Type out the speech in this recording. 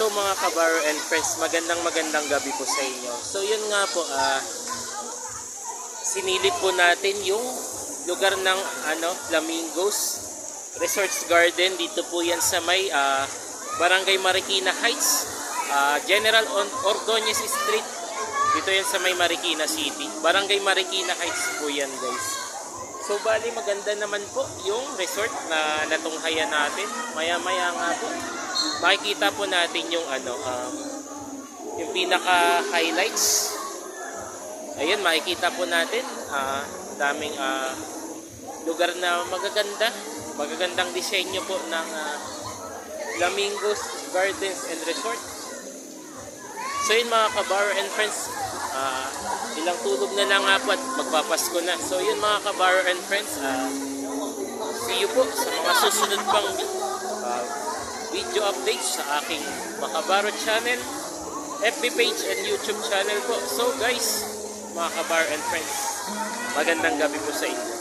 So mga kabaro and friends, magandang gabi po sa inyo. So yun nga po, sinilip po natin yung lugar ng Flamingos Resorts Garden. Dito po yan sa may Barangay Marikina Heights, General Ordonez Street. Dito yan sa may Marikina City. Barangay Marikina Heights po yan, guys. So bali maganda naman po yung resort na natunghayan natin. Maya-maya nga po makikita po natin yung yung pinaka highlights. Ayun, makikita po natin daming lugar na magagandang disenyo po ng Flamingos Gardens and Resort. So yun mga kabaro and friends, ilang tulog na lang nga po at magpapasko na. So yun mga kabaro and friends, see you po sa mga susunod pang video updates sa aking Makabaro channel, FB page and YouTube channel po. So guys, mga kabaro and friends, magandang gabi po sa inyo.